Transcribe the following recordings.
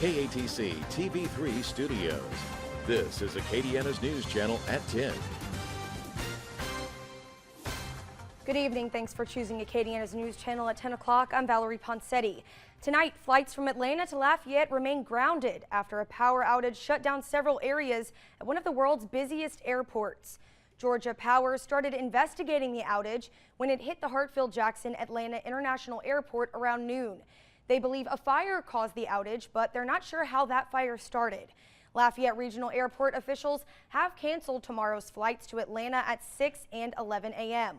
KATC TV3 studios. This is Acadiana's news channel at 10. Good evening. Thanks for choosing Acadiana's news channel at 10 o'clock. I'm Valerie Poncetti. Tonight, flights from Atlanta to Lafayette remain grounded after a power outage shut down several areas at one of the world's busiest airports. Georgia Power started investigating the outage when it hit the Hartsfield-Jackson Atlanta International Airport around noon. They believe a fire caused the outage, but they're not sure how that fire started. Lafayette Regional Airport officials have canceled tomorrow's flights to Atlanta at 6 and 11 a.m.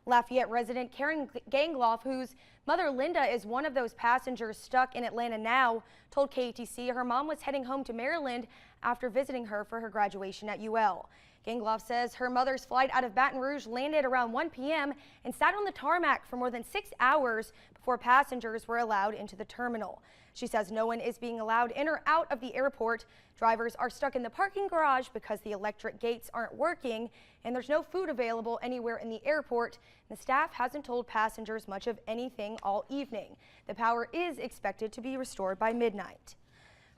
Lafayette resident Karen Gangloff, whose mother Linda is one of those passengers stuck in Atlanta now, told KATC her mom was heading home to Maryland after visiting her for her graduation at UL. Gangloff says her mother's flight out of Baton Rouge landed around 1 p.m. and sat on the tarmac for more than 6 hours before passengers were allowed into the terminal. She says no one is being allowed in or out of the airport. Drivers are stuck in the parking garage because the electric gates aren't working, and there's no food available anywhere in the airport. The staff hasn't told passengers much of anything all evening. The power is expected to be restored by midnight.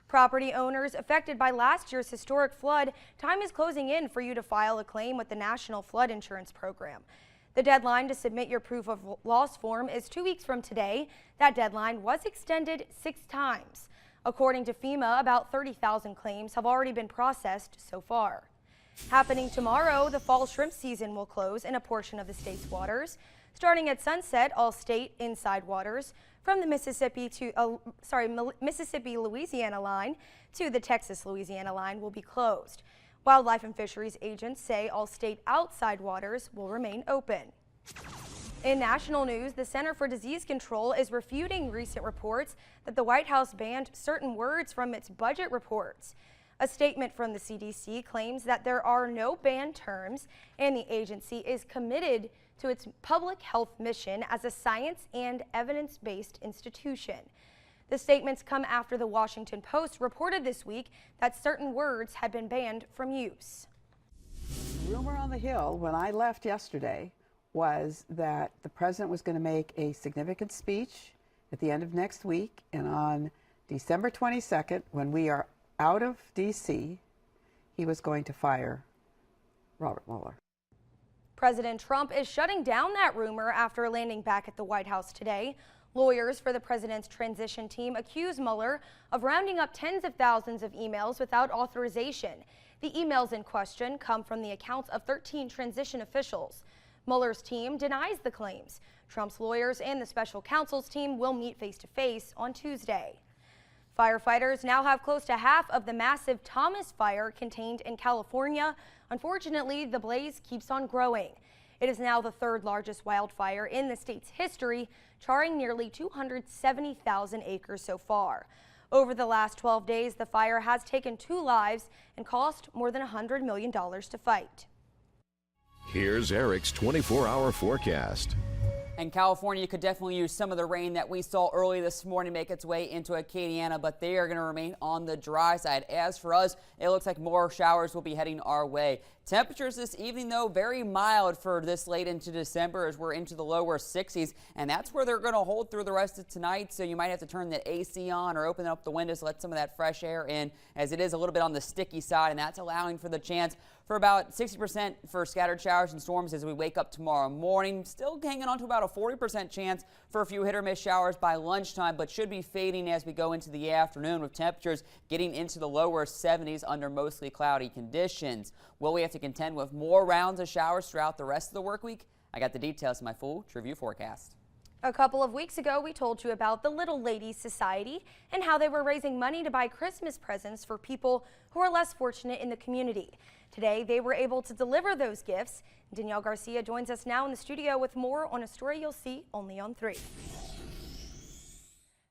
Property owners affected by last year's historic flood, time is closing in for you to file a claim with the National Flood Insurance Program. The deadline to submit your proof of loss form is 2 weeks from today. That deadline was extended 6 times. According to FEMA, about 30,000 claims have already been processed so far. Happening tomorrow, the fall shrimp season will close in a portion of the state's waters. Starting at sunset, all state inside waters from the Mississippi-Louisiana line to the Texas-Louisiana line will be closed. Wildlife and Fisheries agents say all state outside waters will remain open. In national news, the Center for Disease Control is refuting recent reports that the White House banned certain words from its budget reports. A statement from the CDC claims that there are no banned terms, and the agency is committed to its public health mission as a science and evidence-based institution. The statements come after the Washington Post reported this week that certain words had been banned from use. Rumor on the Hill when I left yesterday was that the president was going to make a significant speech at the end of next week, and on December 22nd, when we are out of D.C., he was going to fire Robert Mueller. President Trump is shutting down that rumor after landing back at the White House today. Lawyers for the president's transition team accuse Mueller of rounding up tens of thousands of emails without authorization. The emails in question come from the accounts of 13 transition officials. Mueller's team denies the claims. Trump's lawyers and the special counsel's team will meet face-to-face on Tuesday. Firefighters now have close to half of the massive Thomas fire contained in California. Unfortunately, the blaze keeps on growing. It is now the third largest wildfire in the state's history, charring nearly 270,000 acres so far. Over the last 12 days, the fire has taken 2 lives and cost more than $100 million to fight. Here's Eric's 24-hour forecast. And California could definitely use some of the rain that we saw early this morning make its way into Acadiana, but they are going to remain on the dry side. As for us, it looks like more showers will be heading our way. Temperatures this evening, though, very mild for this late into December as we're into the lower 60s, and that's where they're going to hold through the rest of tonight, so you might have to turn the AC on or open up the windows, let some of that fresh air in, as it is a little bit on the sticky side, and that's allowing for the chance for about 60% for scattered showers and storms as we wake up tomorrow morning. Still hanging on to about a 40% chance for a few hit or miss showers by lunchtime, but should be fading as we go into the afternoon with temperatures getting into the lower 70s under mostly cloudy conditions. Will we have to contend with more rounds of showers throughout the rest of the work week? I got the details in my full True View forecast. A couple of weeks ago, we told you about the Little Ladies Society and how they were raising money to buy Christmas presents for people who are less fortunate in the community. Today, they were able to deliver those gifts. Danielle Garcia joins us now in the studio with more on a story you'll see only on 3.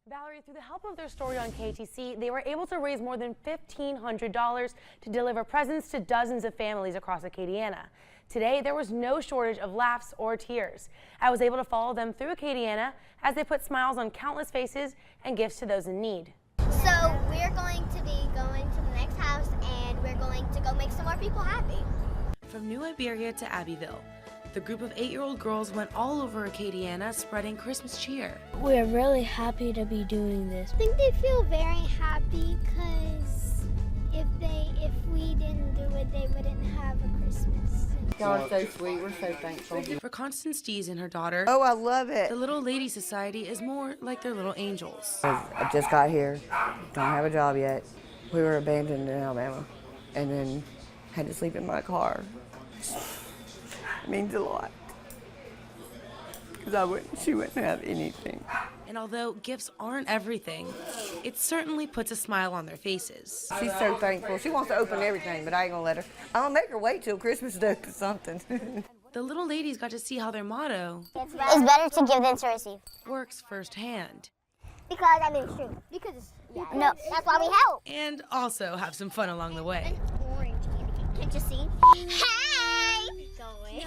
Valerie, through the help of their story on KTC, they were able to raise more than $1,500 to deliver presents to dozens of families across Acadiana. Today, there was no shortage of laughs or tears. I was able to follow them through Acadiana as they put smiles on countless faces and gifts to those in need. So we're going to be going to the next house and we're going to go make some more people happy. From New Iberia to Abbeville, the group of 8-year-old girls went all over Acadiana spreading Christmas cheer. We're really happy to be doing this. I think they feel very happy Y'all are so sweet. We're so thankful. For Constance Dees and her daughter, Oh, I love it. the Little Lady Society is more like their little angels. I just got here. Don't have a job yet. We were abandoned in Alabama and then had to sleep in my car. It means a lot. Because she wouldn't have anything. And although gifts aren't everything, it certainly puts a smile on their faces. She's so thankful. She wants to open everything, but I ain't gonna let her. I'm gonna make her wait till Christmas to open something. The little ladies got to see how their motto It's better to give than to receive. works firsthand. Because, I mean, it's true. Because, no, that's why we help. And also have some fun along the way. Orange candy cane. Can't you see? Hey! Going.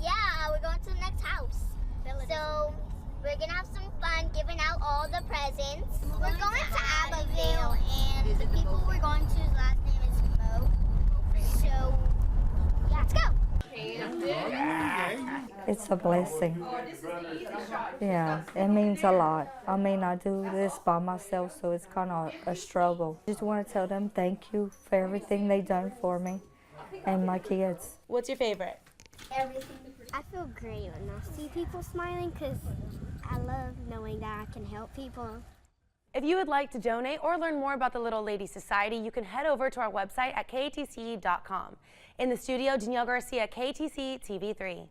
Yeah, we're going to the next house. So, we're going to have some fun giving out all the presents. We're going to Abbeville, and the people we're going to's last name is Mo. So, yeah, let's go. It's a blessing. Yeah, it means a lot. I mean, I do this by myself, so it's kind of a struggle. Just want to tell them thank you for everything they've done for me and my kids. What's your favorite? Everything. I feel great when I see people smiling because I love knowing that I can help people. If you would like to donate or learn more about the Little Lady Society, you can head over to our website at katc.com. In the studio, Danielle Garcia, KTC TV3.